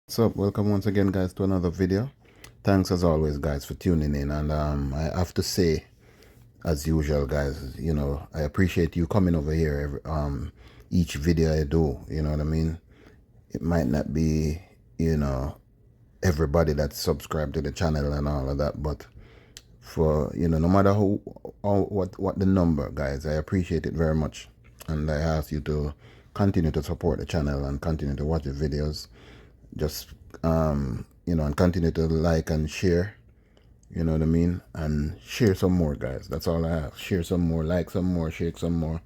What's up? Welcome once again, guys, to another video. Thanks as always, guys, for tuning in. And I have to say, as usual, guys, I appreciate you coming over here each video I do. You know what I mean? It might not be, everybody that's subscribed to the channel and all of that, but for no matter what the number, guys, I appreciate it very much, and I ask you to continue to support the channel and continue to watch the videos. Just and continue to like and share, you know what I mean, and share some more, guys. That's all I have. Share some more, like some more, share some more,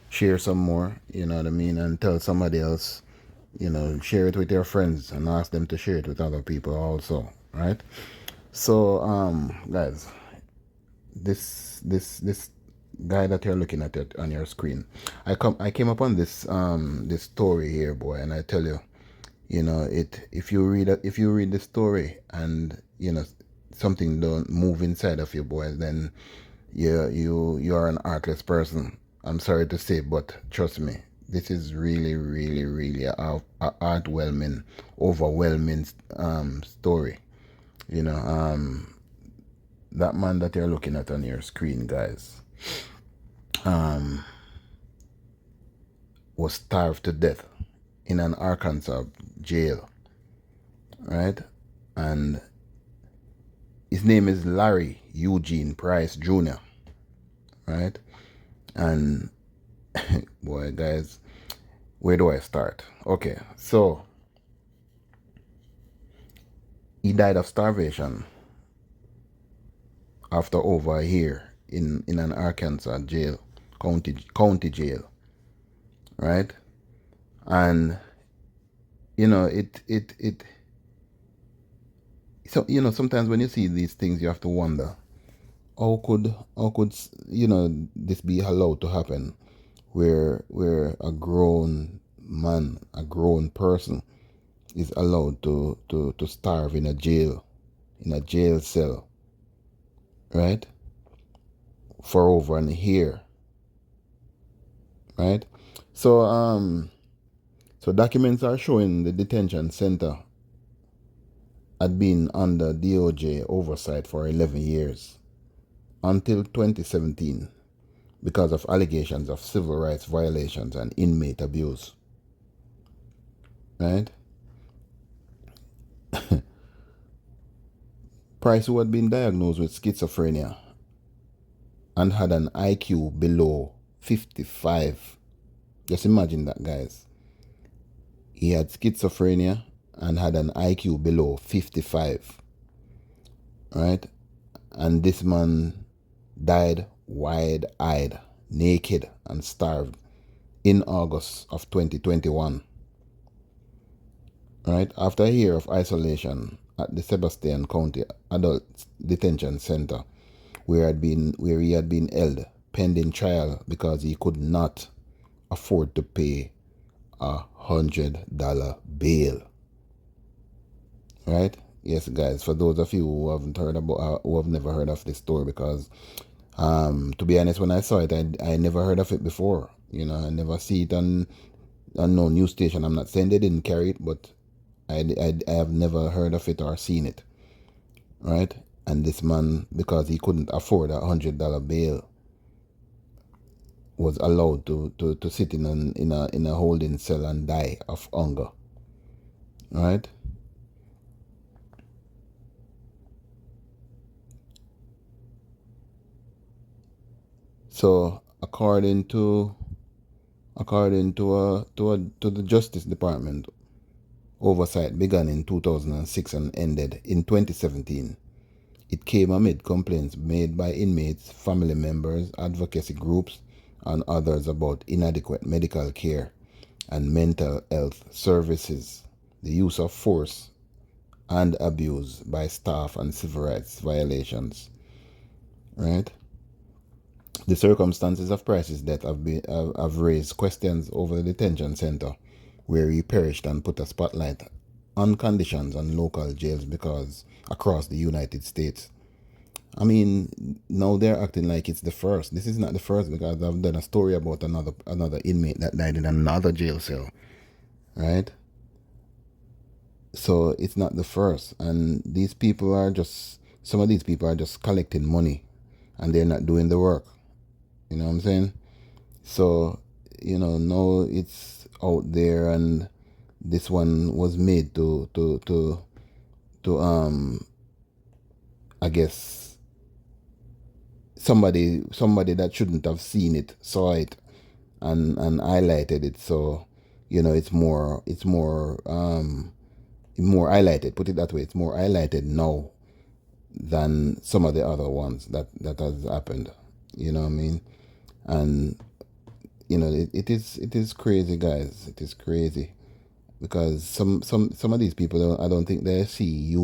share some more, you know what I mean, and tell somebody else, share it with your friends and ask them to share it with other people also, right? So guys, this guy that you're looking at it on your screen, I came upon this story here, boy, and I tell you, if you read the story and something don't move inside of you, boy, then you're an artless person. I'm sorry to say, but trust me, this is really a heartwarming, overwhelming story. That man that you're looking at on your screen, guys, was starved to death in an Arkansas jail, right? And his name is Larry Eugene Price Jr., right? And boy, guys, where do I start? Okay, so he died of starvation after over a year in an Arkansas jail, county jail, right? And it so sometimes when you see these things, you have to wonder, how could this be allowed to happen, where a grown man, a grown person, is allowed to starve in a jail cell, right, for over a year, right? So documents are showing the detention center had been under DOJ oversight for 11 years until 2017 because of allegations of civil rights violations and inmate abuse, right? Price, who had been diagnosed with schizophrenia and had an IQ below 55. Just imagine that, guys. He had schizophrenia and had an IQ below 55, right? And this man died wide-eyed, naked, and starved in August of 2021, right? After a year of isolation at the Sebastian County Adult Detention Center, where he had been held pending trial because he could not afford to pay $100 bail, right? Yes, guys, for those of you who haven't heard about, who have never heard of this story, because to be honest, when I saw it, I never heard of it before. I never see it on no news station. I'm not saying they didn't carry it, but I have never heard of it or seen it, right? And this man, because he couldn't afford $100 bail, was allowed to sit in a holding cell and die of hunger, right? So according to the Justice Department, oversight began in 2006 and ended in 2017. It came amid complaints made by inmates, family members, advocacy groups, and others about inadequate medical care and mental health services, the use of force and abuse by staff, and civil rights violations, right? The circumstances of Price's death have raised questions over the detention center where he perished and put a spotlight on conditions on local jails because across the United States. I mean, now they're acting like it's the first. This is not the first, because I've done a story about another inmate that died in another jail cell, right? So it's not the first. And these people are just, some of these people are just collecting money and they're not doing the work. You know what I'm saying? So, no, it's out there, and this one was made to I guess somebody that shouldn't have seen it saw it and highlighted it. So, it's more highlighted, put it that way. It's more highlighted now than some of the other ones that has happened. You know what I mean? And it is crazy, guys. It is crazy because some of these people, I don't think they see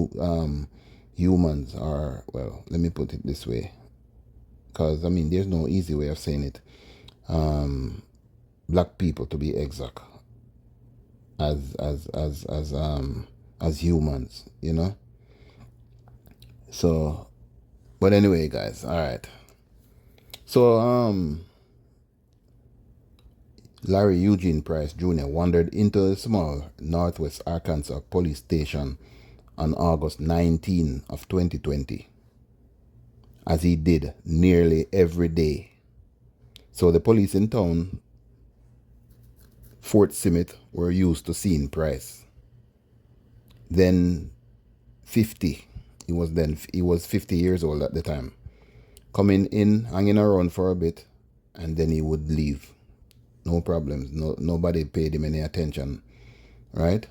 humans are, well, let me put it this way, because I mean there's no easy way of saying it. Black people, to be exact, as humans, So, but anyway, guys, all right. So Larry Eugene Price Jr. wandered into a small Northwest Arkansas police station on August 19 of 2020, as he did nearly every day. So the police in town, Fort Simit, were used to seeing Price. Then 50, he was 50 years old at the time, coming in, hanging around for a bit, and then he would leave. No problems. Nobody paid him any attention, right?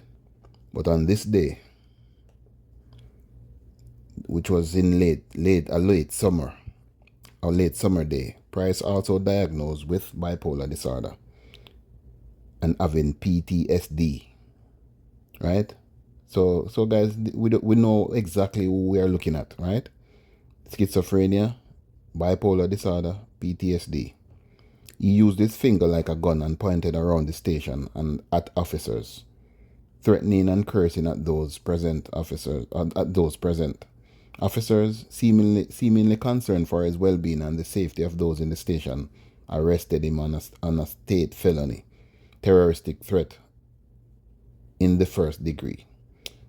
But on this day, which was in a late summer, a late summer day, Price also diagnosed with bipolar disorder and having PTSD, right? So guys, we know exactly who we are looking at, right? Schizophrenia, bipolar disorder, PTSD. He used his finger like a gun and pointed around the station and at officers, threatening and cursing at those present. Officers, seemingly concerned for his well-being and the safety of those in the station, arrested him on a state felony, terroristic threat in the first degree.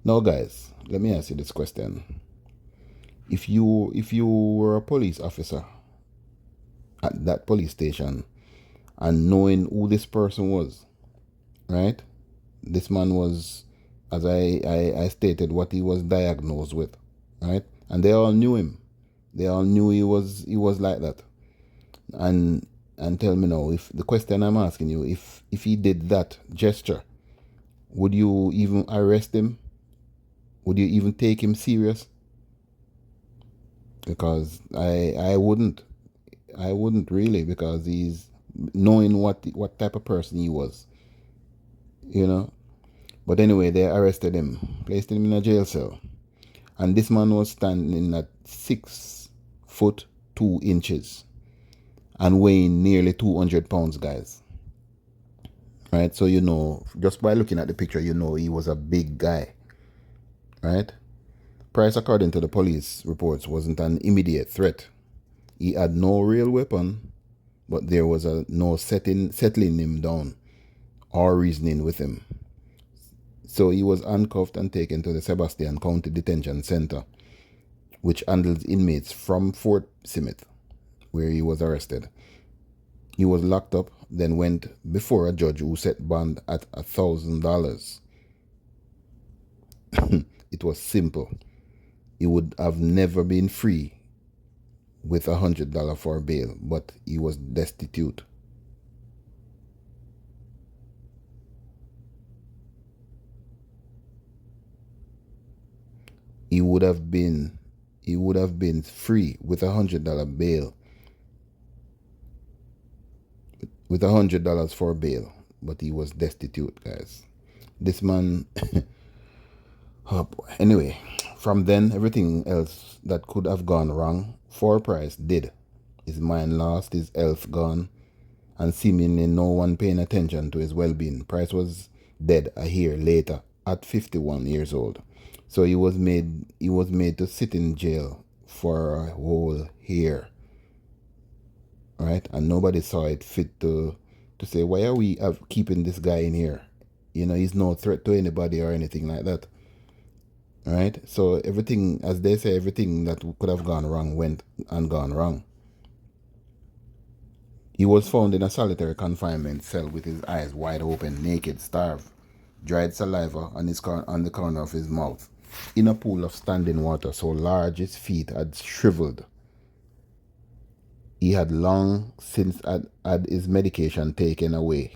Now, guys, let me ask you this question: if you were a police officer at that police station and knowing who this person was, right? This man was, as I stated, what he was diagnosed with, right? And they all knew him. They all knew he was like that. And tell me now, if the question I'm asking you, if he did that gesture, would you even arrest him? Would you even take him serious? Because I wouldn't. I wouldn't really, because he's knowing what type of person he was, you know. But anyway, they arrested him, placed him in a jail cell. And this man was standing at 6 foot 2 inches and weighing nearly 200 pounds, guys. Right? So, just by looking at the picture, he was a big guy. Right? Price, according to the police reports, wasn't an immediate threat. He had no real weapon, but there was no settling him down or reasoning with him. So he was handcuffed and taken to the Sebastian County Detention Center, which handles inmates from Fort Simit, where he was arrested. He was locked up, then went before a judge who set bond at $1,000. It was simple. He would have never been free with $100 for bail, but he was destitute. He would have been free with $100 bail, with $100 for bail, but he was destitute, guys. This man. Oh boy. Anyway, from then, everything else that could have gone wrong for Price did. His mind lost, his health gone, and seemingly no one paying attention to his well-being. Price was dead a year later at 51 years old. So he was made to sit in jail for a whole year. Right? And nobody saw it fit to say, why are we keeping this guy in here? He's no threat to anybody or anything like that. right? So everything, as they say, everything that could have gone wrong went and gone wrong. He was found in a solitary confinement cell with his eyes wide open, naked, starved, dried saliva on the corner of his mouth, in a pool of standing water so large his feet had shriveled. He had long since had his medication taken away.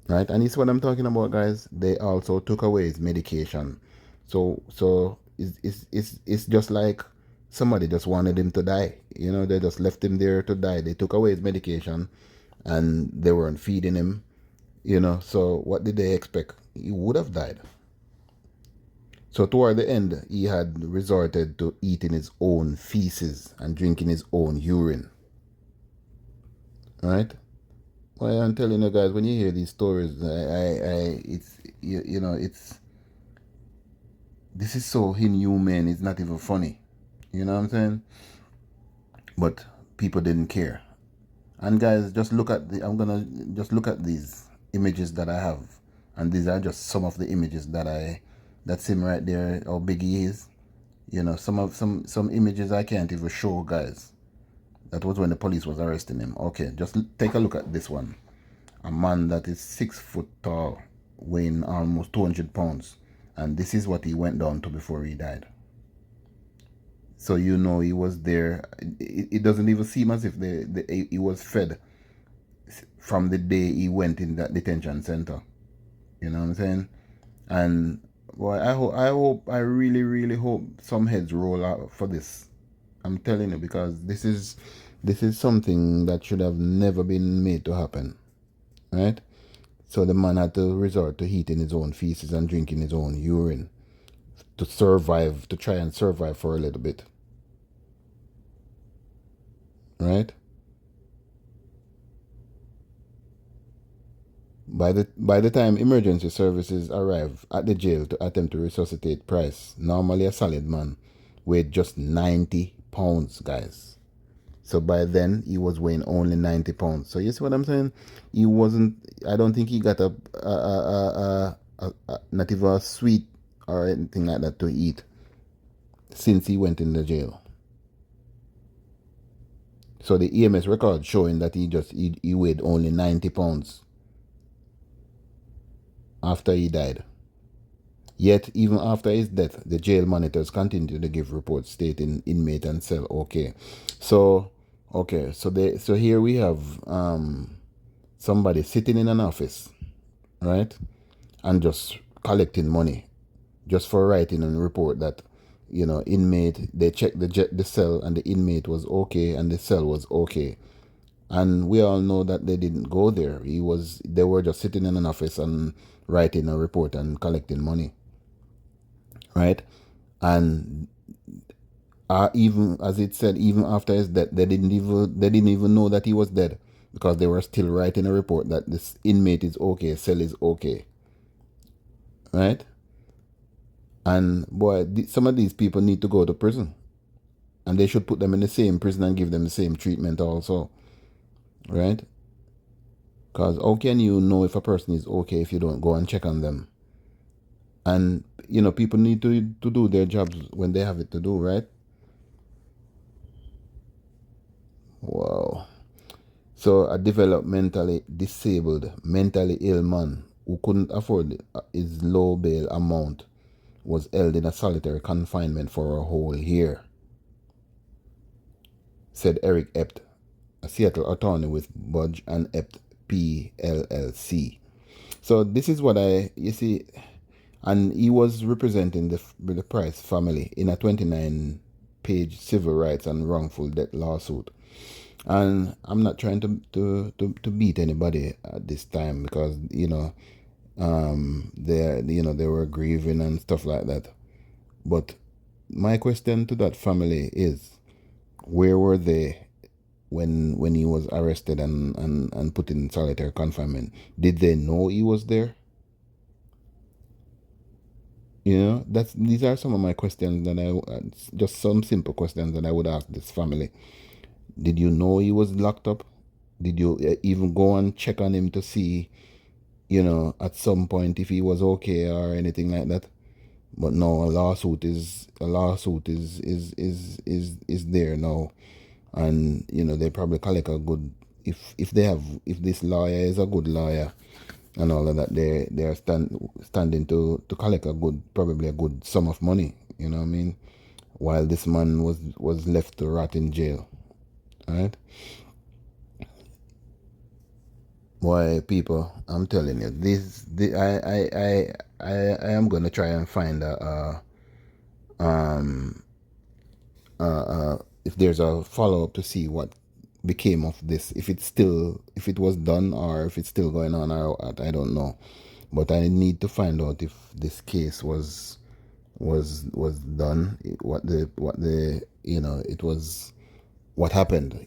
Right? And it's what I'm talking about, guys. They also took away his medication. So it's just like somebody just wanted him to die. You know, they just left him there to die. They took away his medication and they weren't feeding him. You know, so what did they expect? He would have died. So toward the end, he had resorted to eating his own feces and drinking his own urine. Right? Well, I'm telling you guys, when you hear these stories, it's you know, it's this is so inhumane. It's not even funny. You know what I'm saying? But people didn't care. And guys, just look at the. I'm gonna just look at these images that I have, and these are just some of the images that's him right there. How big he is. You know, some images I can't even show, guys. That was when the police was arresting him. Okay, just take a look at this one. A man that is 6 foot tall, weighing almost 200 pounds. And this is what he went down to before he died. So you know he was there. It doesn't even seem as if he was fed from the day he went in that detention center. You know what I'm saying? And boy, I really, really hope some heads roll out for this. I'm telling you, because this is something that should have never been made to happen, right? So the man had to resort to eating his own feces and drinking his own urine to survive, to try and survive for a little bit, right? By the time emergency services arrived at the jail to attempt to resuscitate Price, normally a solid man, weighed just 90 pounds, guys. So by then he was weighing only 90 pounds. So you see what I'm saying? He wasn't. I don't think he got not even a sweet or anything like that to eat since he went in the jail. So the EMS record showing that he weighed only 90 pounds after he died. Yet, even after his death, the jail monitors continued to give reports stating inmate and cell okay. So, okay, so here we have somebody sitting in an office, right, and just collecting money, just for writing and report that, inmate. They checked the cell and the inmate was okay and the cell was okay. And we all know that they didn't go there. They were just sitting in an office and writing a report and collecting money, right? And even as it said, even after his death, they didn't even know that he was dead, because they were still writing a report that this inmate is okay, cell is okay, right? And boy, some of these people need to go to prison, and they should put them in the same prison and give them the same treatment also, right? Because how can you know if a person is okay if you don't go and check on them? And people need to do their jobs when they have it to do, right? Wow. So a developmentally disabled, mentally ill man who couldn't afford his low bail amount was held in a solitary confinement for a whole year, said Eric Ept, a Seattle attorney with Budge and Ept PLLC. So this is what you see, and he was representing the Price family in a 29-page civil rights and wrongful death lawsuit. And I'm not trying to beat anybody at this time, because they were grieving and stuff like that. But my question to that family is, where were they when he was arrested and put in solitary confinement? Did they know he was there? These are some of my questions that just some simple questions that I would ask this family. Did you know he was locked up? Did you even go and check on him to see, at some point if he was okay or anything like that? But no, a lawsuit is there now, and they probably collect a good, if this lawyer is a good lawyer and all of that, they're standing to collect probably a good sum of money. You know what I mean? While this man was left to rot in jail, right? Boy, people, I'm telling you, I am gonna try and find um if there's a follow up to see what became of this, if it was done or if it's still going on or what, I don't know. But I need to find out if this case was done, what the it was, what happened.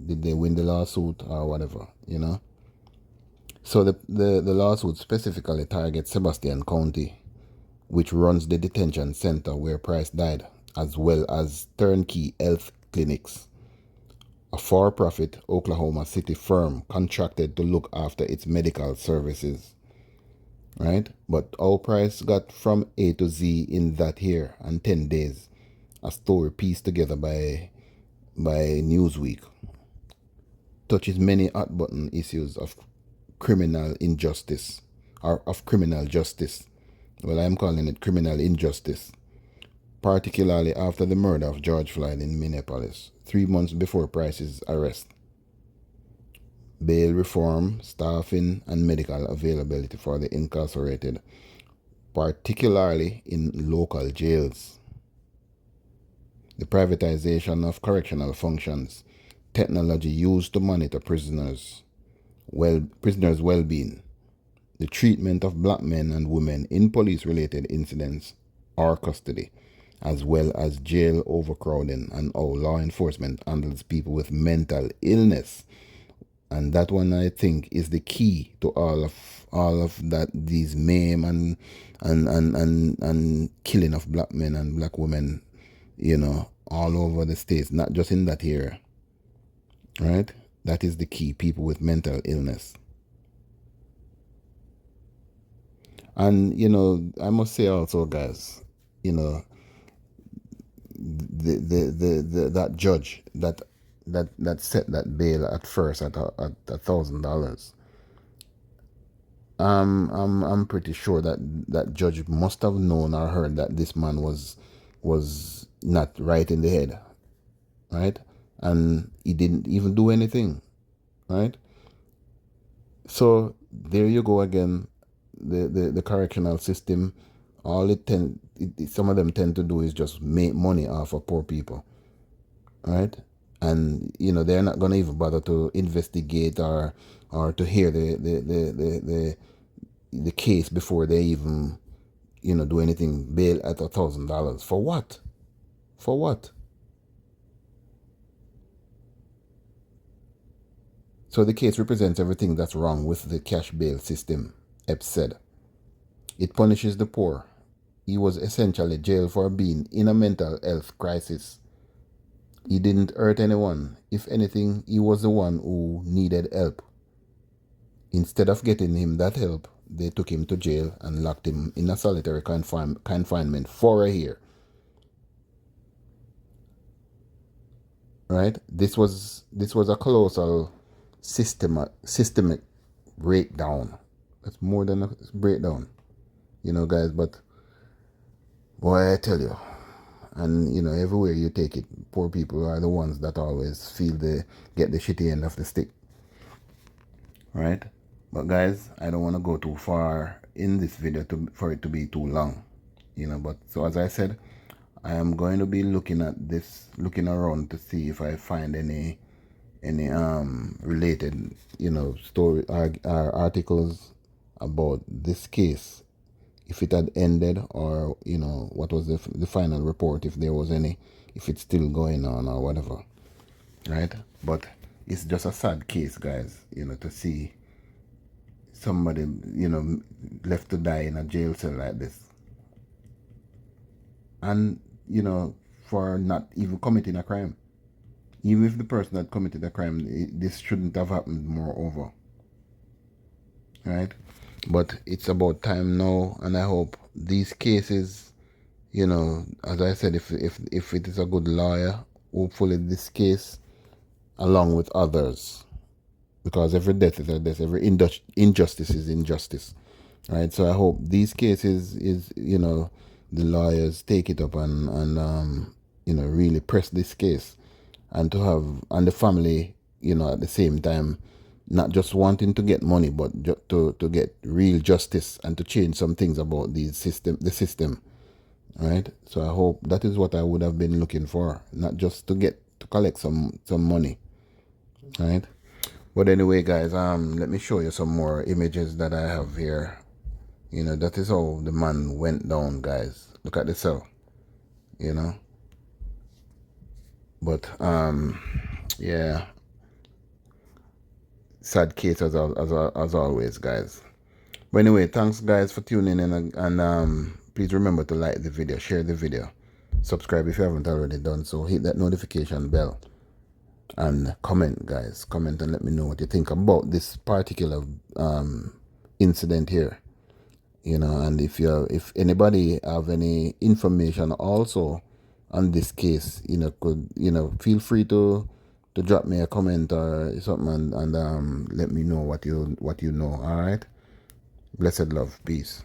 Did they win the lawsuit or whatever? So the lawsuit specifically targets Sebastian County, which runs the detention center where Price died, as well as Turnkey Health Clinics, a for-profit Oklahoma City firm contracted to look after its medical services. Right? But how Price got from A to Z in that year and 10 days, a story pieced together by Newsweek, touches many hot button issues of criminal injustice, or of criminal justice. Well, I'm calling it criminal injustice, particularly after the murder of George Floyd in Minneapolis, 3 months before Price's arrest. Bail reform, staffing, and medical availability for the incarcerated, particularly in local jails. The privatization of correctional functions, technology used to monitor prisoners' well-being, the treatment of black men and women in police-related incidents or custody, as well as jail overcrowding and how law enforcement handles people with mental illness. And that one, I think, is the key to all of that, these maim and killing of black men and black women, all over the states, not just in that area. Right? That is the key, people with mental illness. And I must say also, guys, that judge that set that bail at first at $1,000. I'm pretty sure that judge must have known or heard that this man was not right in the head, right? And he didn't even do anything, right? So there you go again. The correctional system, some of them tend to do is just make money off of poor people, right? And they're not gonna even bother to investigate or to hear the case before they even do anything. Bail at $1,000 for what? For what? So the case represents everything that's wrong with the cash bail system, Epps said. It punishes the poor. He was essentially jailed for being in a mental health crisis. He didn't hurt anyone. If anything, he was the one who needed help. Instead of getting him that help, they took him to jail and locked him in a solitary confinement for a year. Right? This was a colossal systemic breakdown. It's more than a breakdown, guys. But boy, I tell you, and everywhere you take it, poor people are the ones that always get the shitty end of the stick, right? But guys, I don't want to go too far in this video for it to be too long, but so as I said, I am going to be looking around to see if I find any related story or articles about this case, if it had ended, or what was the final report, if there was any, if it's still going on or whatever, right? But it's just a sad case, guys, to see somebody left to die in a jail cell like this, and for not even committing a crime. Even if the person had committed a crime, this shouldn't have happened, moreover, right? But it's about time now, and I hope these cases you know, as I said, if it is a good lawyer, hopefully this case, along with others, because every death is a death, every injustice is injustice, right? So I hope these cases is, you know, the lawyers take it up and you know, really press this case, and to have, and the family, you know, at the same time, not just wanting to get money, but to get real justice and to change some things about the system, right? So I hope that is what I would have been looking for, not just to collect some money, right? But anyway, guys, let me show you some more images that I have here. You know, that is how the man went down, guys. Look at the cell, you know. But yeah, sad case as always, guys. But anyway, thanks guys for tuning in, and please remember to like the video, share the video, subscribe if you haven't already done so, hit that notification bell, and comment, guys. Comment and let me know what you think about this particular incident here. You know, and if anybody have any information also on this case, you know, could, you know, feel free to drop me a comment or something, and let me know what you know. All right, blessed love, peace.